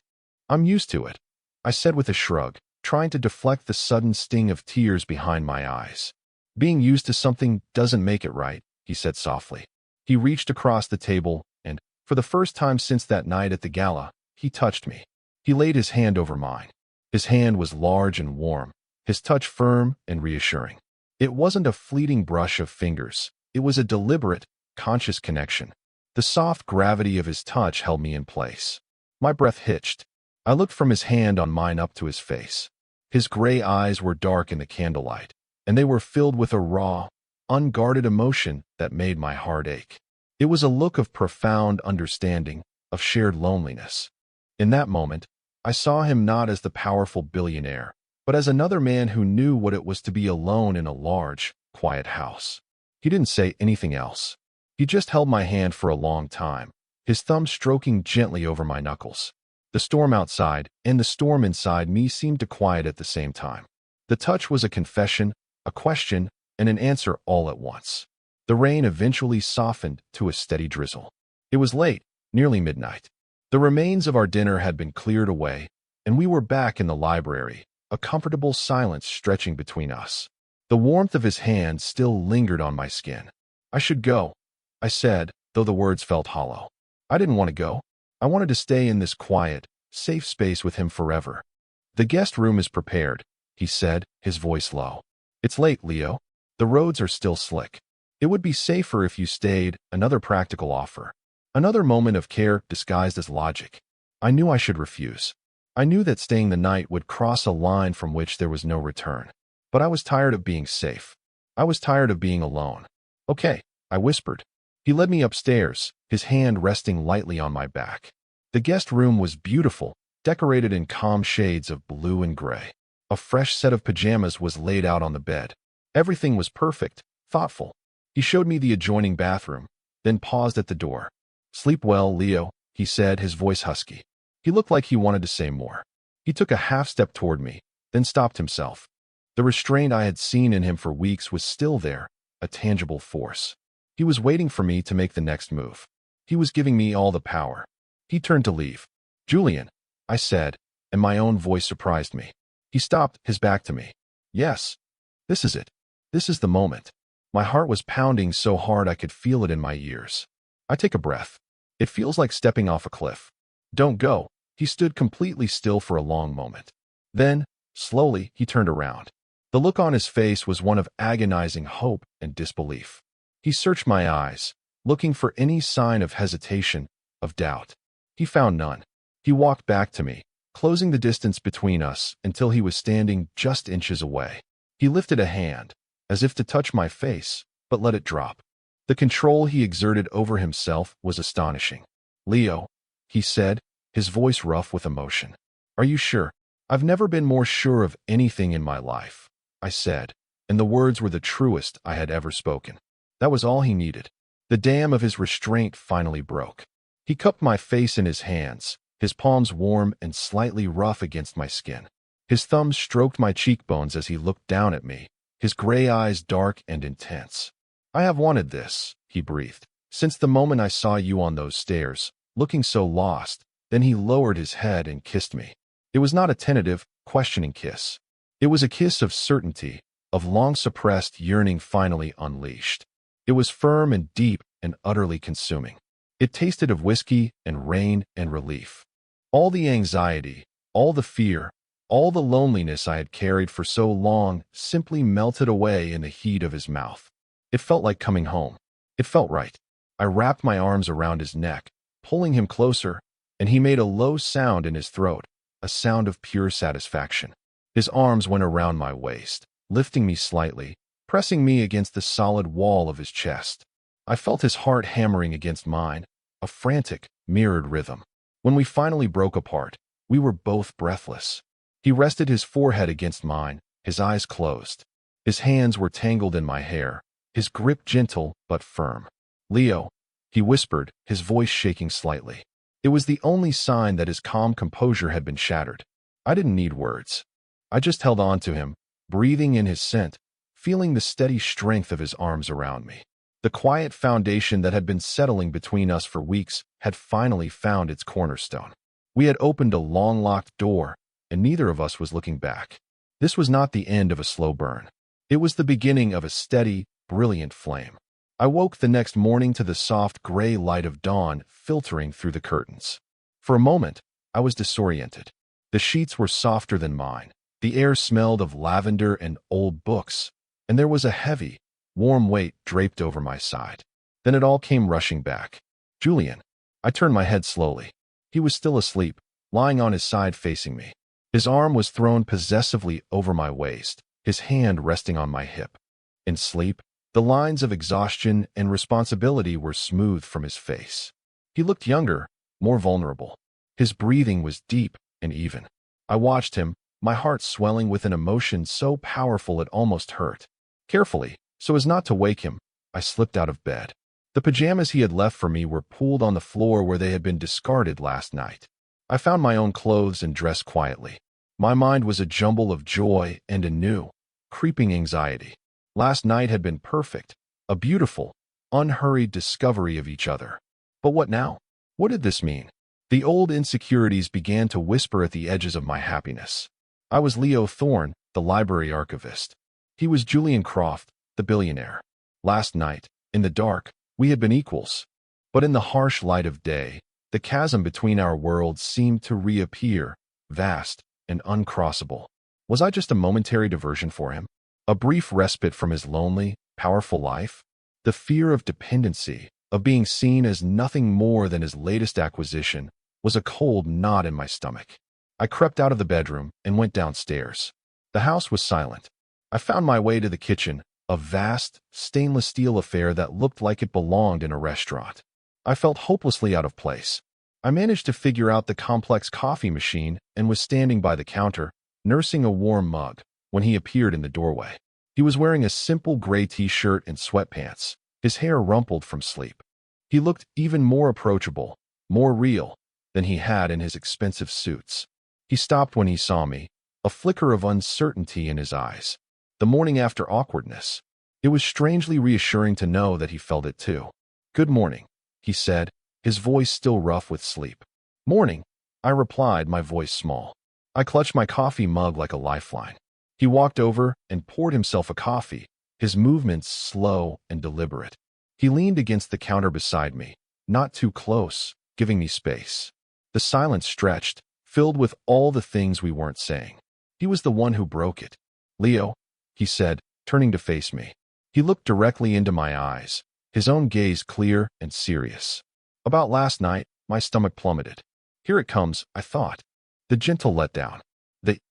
"I'm used to it," I said with a shrug, trying to deflect the sudden sting of tears behind my eyes. "Being used to something doesn't make it right," he said softly. He reached across the table, and, for the first time since that night at the Gala, he touched me. He laid his hand over mine. His hand was large and warm, his touch firm and reassuring. It wasn't a fleeting brush of fingers. It was a deliberate, conscious connection. The soft gravity of his touch held me in place. My breath hitched. I looked from his hand on mine up to his face. His gray eyes were dark in the candlelight, and they were filled with a raw, unguarded emotion that made my heart ache. It was a look of profound understanding, of shared loneliness. In that moment, I saw him not as the powerful billionaire, but as another man who knew what it was to be alone in a large, quiet house. He didn't say anything else. He just held my hand for a long time, his thumb stroking gently over my knuckles. The storm outside and the storm inside me seemed to quiet at the same time. The touch was a confession, a question, and an answer all at once. The rain eventually softened to a steady drizzle. It was late, nearly midnight. The remains of our dinner had been cleared away, and we were back in the library, a comfortable silence stretching between us. The warmth of his hand still lingered on my skin. "I should go," I said, though the words felt hollow. I didn't want to go. I wanted to stay in this quiet, safe space with him forever. "The guest room is prepared," he said, his voice low. "It's late, Leo. The roads are still slick. It would be safer if you stayed." Another practical offer. Another moment of care disguised as logic. I knew I should refuse. I knew that staying the night would cross a line from which there was no return. But I was tired of being safe. I was tired of being alone. "Okay," I whispered. He led me upstairs, his hand resting lightly on my back. The guest room was beautiful, decorated in calm shades of blue and gray. A fresh set of pajamas was laid out on the bed. Everything was perfect, thoughtful. He showed me the adjoining bathroom, then paused at the door. "Sleep well, Leo," he said, his voice husky. He looked like he wanted to say more. He took a half step toward me, then stopped himself. The restraint I had seen in him for weeks was still there, a tangible force. He was waiting for me to make the next move. He was giving me all the power. He turned to leave. "Julian," I said, and my own voice surprised me. He stopped, his back to me. "Yes. This is it. This is the moment." My heart was pounding so hard I could feel it in my ears. I take a breath. It feels like stepping off a cliff. "Don't go." He stood completely still for a long moment. Then, slowly, he turned around. The look on his face was one of agonizing hope and disbelief. He searched my eyes, looking for any sign of hesitation, of doubt. He found none. He walked back to me, closing the distance between us until he was standing just inches away. He lifted a hand, as if to touch my face, but let it drop. The control he exerted over himself was astonishing. "Leo," he said, his voice rough with emotion. "Are you sure?" "I've never been more sure of anything in my life," I said, and the words were the truest I had ever spoken. That was all he needed. The dam of his restraint finally broke. He cupped my face in his hands, his palms warm and slightly rough against my skin. His thumbs stroked my cheekbones as he looked down at me, his gray eyes dark and intense. "I have wanted this," he breathed, "since the moment I saw you on those stairs, looking so lost." Then he lowered his head and kissed me. It was not a tentative, questioning kiss. It was a kiss of certainty, of long-suppressed yearning finally unleashed. It was firm and deep and utterly consuming. It tasted of whiskey and rain and relief. All the anxiety, all the fear, all the loneliness I had carried for so long simply melted away in the heat of his mouth. It felt like coming home. It felt right. I wrapped my arms around his neck, pulling him closer, and he made a low sound in his throat, a sound of pure satisfaction. His arms went around my waist, lifting me slightly, pressing me against the solid wall of his chest. I felt his heart hammering against mine, a frantic, mirrored rhythm. When we finally broke apart, we were both breathless. He rested his forehead against mine, his eyes closed. His hands were tangled in my hair, his grip gentle but firm. "Leo," he whispered, his voice shaking slightly. It was the only sign that his calm composure had been shattered. I didn't need words. I just held on to him, breathing in his scent, feeling the steady strength of his arms around me. The quiet foundation that had been settling between us for weeks had finally found its cornerstone. We had opened a long-locked door, and neither of us was looking back. This was not the end of a slow burn. It was the beginning of a steady, brilliant flame. I woke the next morning to the soft gray light of dawn filtering through the curtains. For a moment, I was disoriented. The sheets were softer than mine. The air smelled of lavender and old books, and there was a heavy, warm weight draped over my side. Then it all came rushing back. Julian. I turned my head slowly. He was still asleep, lying on his side facing me. His arm was thrown possessively over my waist, his hand resting on my hip. In sleep, the lines of exhaustion and responsibility were smoothed from his face. He looked younger, more vulnerable. His breathing was deep and even. I watched him, my heart swelling with an emotion so powerful it almost hurt. Carefully, so as not to wake him, I slipped out of bed. The pajamas he had left for me were pooled on the floor where they had been discarded last night. I found my own clothes and dressed quietly. My mind was a jumble of joy and a new, creeping anxiety. Last night had been perfect, a beautiful, unhurried discovery of each other. But what now? What did this mean? The old insecurities began to whisper at the edges of my happiness. I was Leo Thorne, the library archivist. He was Julian Croft, the billionaire. Last night, in the dark, we had been equals. But in the harsh light of day, the chasm between our worlds seemed to reappear, vast and uncrossable. Was I just a momentary diversion for him? A brief respite from his lonely, powerful life? The fear of dependency, of being seen as nothing more than his latest acquisition, was a cold knot in my stomach. I crept out of the bedroom and went downstairs. The house was silent. I found my way to the kitchen, a vast, stainless steel affair that looked like it belonged in a restaurant. I felt hopelessly out of place. I managed to figure out the complex coffee machine and was standing by the counter, nursing a warm mug, when he appeared in the doorway. He was wearing a simple gray t-shirt and sweatpants, his hair rumpled from sleep. He looked even more approachable, more real, than he had in his expensive suits. He stopped when he saw me, a flicker of uncertainty in his eyes. The morning after awkwardness. It was strangely reassuring to know that he felt it too. "Good morning," he said, his voice still rough with sleep. "Morning," I replied, my voice small. I clutched my coffee mug like a lifeline. He walked over and poured himself a coffee, his movements slow and deliberate. He leaned against the counter beside me, not too close, giving me space. The silence stretched, filled with all the things we weren't saying. He was the one who broke it. "Leo," he said, turning to face me. He looked directly into my eyes, his own gaze clear and serious. About last night, my stomach plummeted. Here it comes, I thought. The gentle letdown.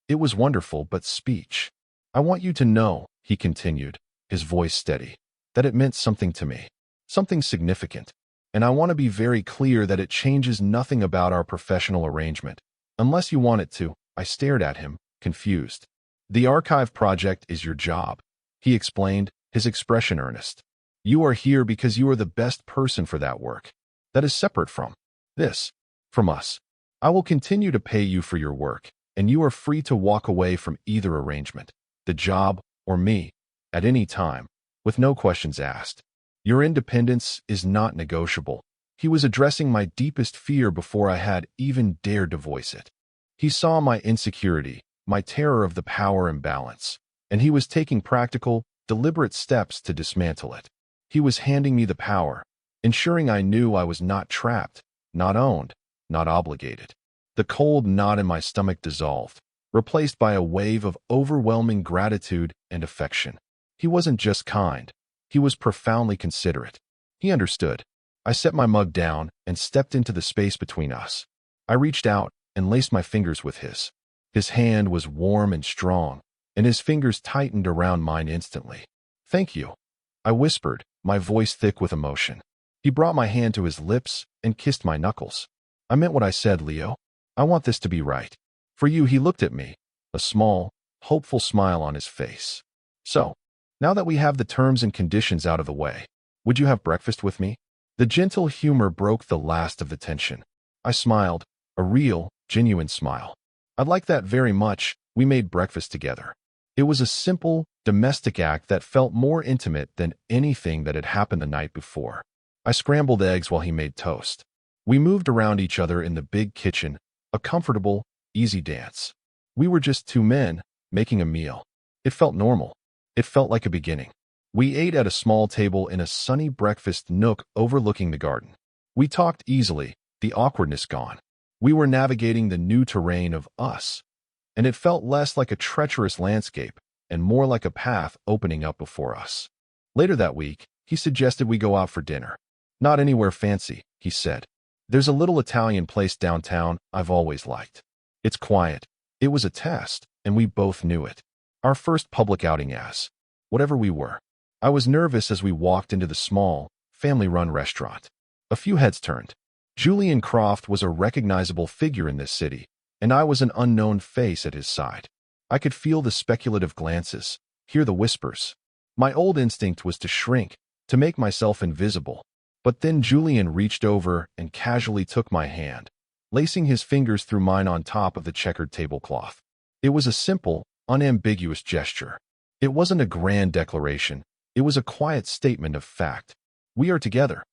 It was wonderful, but speech. "I want you to know," he continued, his voice steady, "that it meant something to me. Something significant. And I want to be very clear that it changes nothing about our professional arrangement. Unless you want it to." I stared at him, confused. "The archive project is your job," he explained, his expression earnest. "You are here because you are the best person for that work. That is separate from this, from us. I will continue to pay you for your work, and you are free to walk away from either arrangement, the job or me, at any time, with no questions asked. Your independence is not negotiable." He was addressing my deepest fear before I had even dared to voice it. He saw my insecurity, my terror of the power imbalance, and he was taking practical, deliberate steps to dismantle it. He was handing me the power, ensuring I knew I was not trapped, not owned, not obligated. The cold knot in my stomach dissolved, replaced by a wave of overwhelming gratitude and affection. He wasn't just kind. He was profoundly considerate. He understood. I set my mug down and stepped into the space between us. I reached out and laced my fingers with his. His hand was warm and strong, and his fingers tightened around mine instantly. "Thank you," I whispered, my voice thick with emotion. He brought my hand to his lips and kissed my knuckles. "I meant what I said, Leo. I want this to be right. For you." He looked at me, a small, hopeful smile on his face. "So, now that we have the terms and conditions out of the way, would you have breakfast with me?" The gentle humor broke the last of the tension. I smiled, a real, genuine smile. "I'd like that very much." We made breakfast together. It was a simple, domestic act that felt more intimate than anything that had happened the night before. I scrambled eggs while he made toast. We moved around each other in the big kitchen, a comfortable, easy dance. We were just two men, making a meal. It felt normal. It felt like a beginning. We ate at a small table in a sunny breakfast nook overlooking the garden. We talked easily, the awkwardness gone. We were navigating the new terrain of us, and it felt less like a treacherous landscape and more like a path opening up before us. Later that week, he suggested we go out for dinner. "Not anywhere fancy," he said. "There's a little Italian place downtown I've always liked. It's quiet." It was a test, and we both knew it. Our first public outing as whatever we were. I was nervous as we walked into the small, family-run restaurant. A few heads turned. Julian Croft was a recognizable figure in this city, and I was an unknown face at his side. I could feel the speculative glances, hear the whispers. My old instinct was to shrink, to make myself invisible. But then Julian reached over and casually took my hand, lacing his fingers through mine on top of the checkered tablecloth. It was a simple, unambiguous gesture. It wasn't a grand declaration. It was a quiet statement of fact. We are together.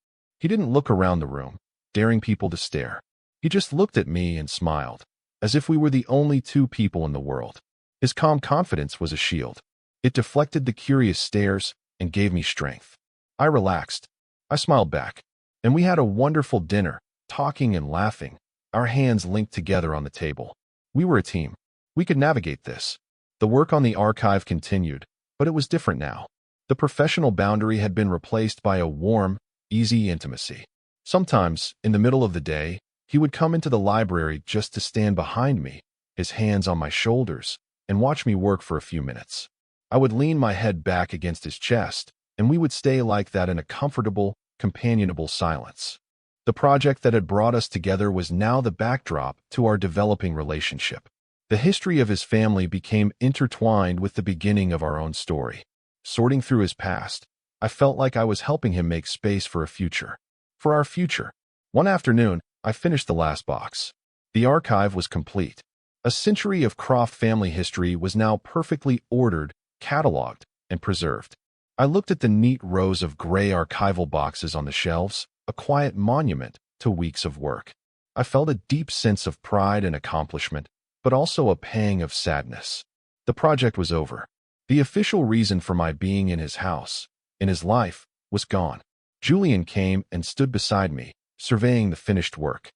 He didn't look around the room, daring people to stare. He just looked at me and smiled, as if we were the only two people in the world. His calm confidence was a shield. It deflected the curious stares and gave me strength. I relaxed. I smiled back, and we had a wonderful dinner, talking and laughing, our hands linked together on the table. We were a team. We could navigate this. The work on the archive continued, but it was different now. The professional boundary had been replaced by a warm, easy intimacy. Sometimes, in the middle of the day, he would come into the library just to stand behind me, his hands on my shoulders, and watch me work for a few minutes. I would lean my head back against his chest, and we would stay like that in a comfortable, companionable silence. The project that had brought us together was now the backdrop to our developing relationship. The history of his family became intertwined with the beginning of our own story. Sorting through his past, I felt like I was helping him make space for a future. For our future. One afternoon, I finished the last box. The archive was complete. A century of Croft family history was now perfectly ordered, cataloged, and preserved. I looked at the neat rows of gray archival boxes on the shelves, a quiet monument to weeks of work. I felt a deep sense of pride and accomplishment, but also a pang of sadness. The project was over. The official reason for my being in his house, in his life, was gone. Julian came and stood beside me, surveying the finished work.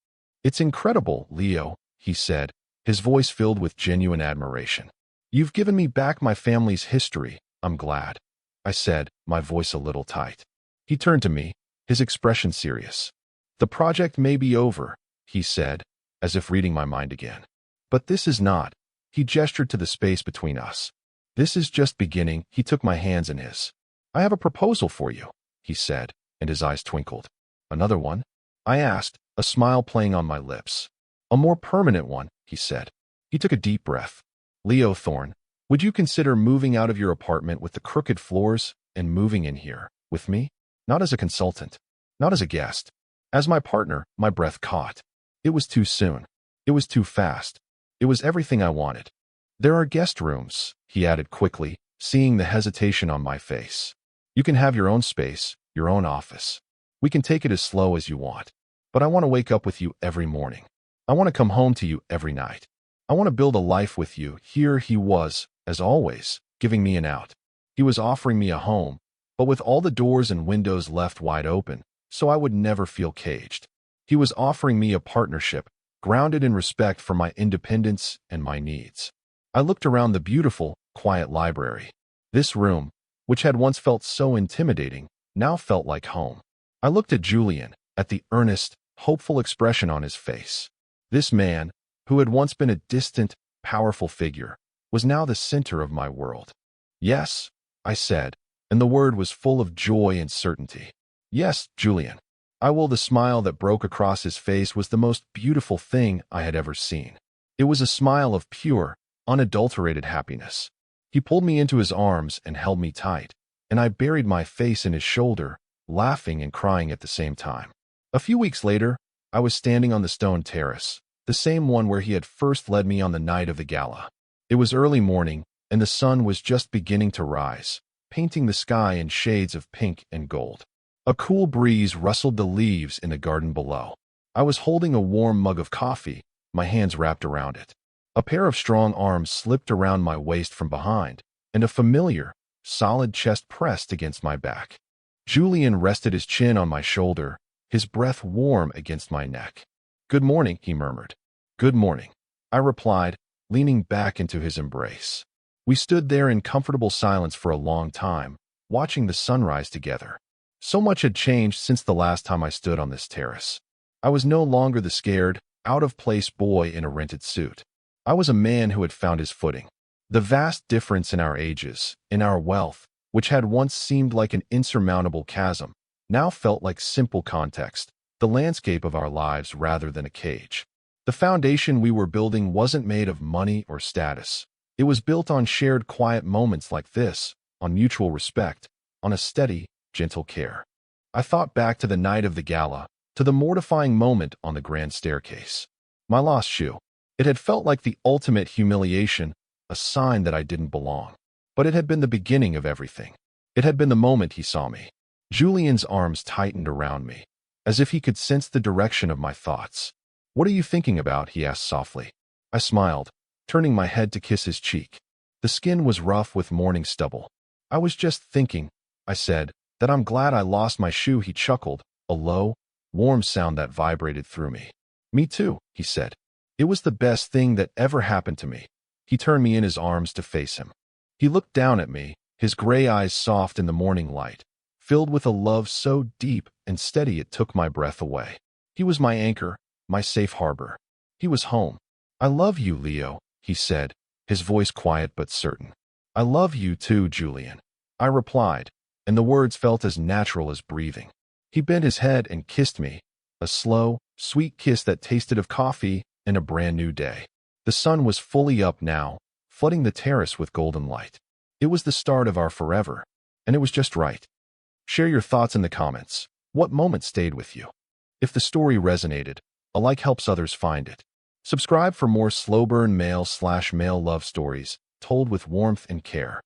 "It's incredible, Leo," he said, his voice filled with genuine admiration. "You've given me back my family's history. I'm glad," I said, my voice a little tight. He turned to me, his expression serious. "The project may be over," he said, as if reading my mind again. "But this is not." He gestured to the space between us. "This is just beginning." He took my hands in his. "I have a proposal for you," he said, and his eyes twinkled. "Another one?" I asked, a smile playing on my lips. "A more permanent one," he said. He took a deep breath. "Leo Thorne, would you consider moving out of your apartment with the crooked floors and moving in here, with me? Not as a consultant, not as a guest. As my partner." My breath caught. It was too soon. It was too fast. It was everything I wanted. "There are guest rooms," he added quickly, seeing the hesitation on my face. "You can have your own space, your own office. We can take it as slow as you want. But I want to wake up with you every morning. I want to come home to you every night." I want to build a life with you. Here he was, as always, giving me an out. He was offering me a home, but with all the doors and windows left wide open, so I would never feel caged. He was offering me a partnership, grounded in respect for my independence and my needs. I looked around the beautiful, quiet library. This room, which had once felt so intimidating, now felt like home. I looked at Julian, at the earnest, hopeful expression on his face. This man, who had once been a distant, powerful figure, was now the center of my world. Yes, I said, and the word was full of joy and certainty. Yes, Julian. I will. The smile that broke across his face was the most beautiful thing I had ever seen. It was a smile of pure, unadulterated happiness. He pulled me into his arms and held me tight, and I buried my face in his shoulder, laughing and crying at the same time. A few weeks later, I was standing on the stone terrace, the same one where he had first led me on the night of the gala. It was early morning, and the sun was just beginning to rise, painting the sky in shades of pink and gold. A cool breeze rustled the leaves in the garden below. I was holding a warm mug of coffee, my hands wrapped around it. A pair of strong arms slipped around my waist from behind, and a familiar, solid chest pressed against my back. Julian rested his chin on my shoulder, his breath warm against my neck. "Good morning," he murmured. "Good morning," I replied, leaning back into his embrace. We stood there in comfortable silence for a long time, watching the sunrise together. So much had changed since the last time I stood on this terrace. I was no longer the scared, out-of-place boy in a rented suit. I was a man who had found his footing. The vast difference in our ages, in our wealth, which had once seemed like an insurmountable chasm, now felt like simple context, the landscape of our lives rather than a cage. The foundation we were building wasn't made of money or status. It was built on shared quiet moments like this, on mutual respect, on a steady, gentle care. I thought back to the night of the gala, to the mortifying moment on the grand staircase. My lost shoe. It had felt like the ultimate humiliation, a sign that I didn't belong. But it had been the beginning of everything. It had been the moment he saw me. Julian's arms tightened around me, as if he could sense the direction of my thoughts. "What are you thinking about?" he asked softly. I smiled, turning my head to kiss his cheek. The skin was rough with morning stubble. "I was just thinking," I said, "that I'm glad I lost my shoe." He chuckled, a low, warm sound that vibrated through me. "Me too," he said. "It was the best thing that ever happened to me." He turned me in his arms to face him. He looked down at me, his gray eyes soft in the morning light, filled with a love so deep and steady it took my breath away. He was my anchor, my safe harbor. He was home. "I love you, Leo," he said, his voice quiet but certain. "I love you too, Julian," I replied, and the words felt as natural as breathing. He bent his head and kissed me, a slow, sweet kiss that tasted of coffee and a brand new day. The sun was fully up now, flooding the terrace with golden light. It was the start of our forever, and it was just right. Share your thoughts in the comments. What moment stayed with you? If the story resonated, a like helps others find it. Subscribe for more slow burn male/male love stories told with warmth and care.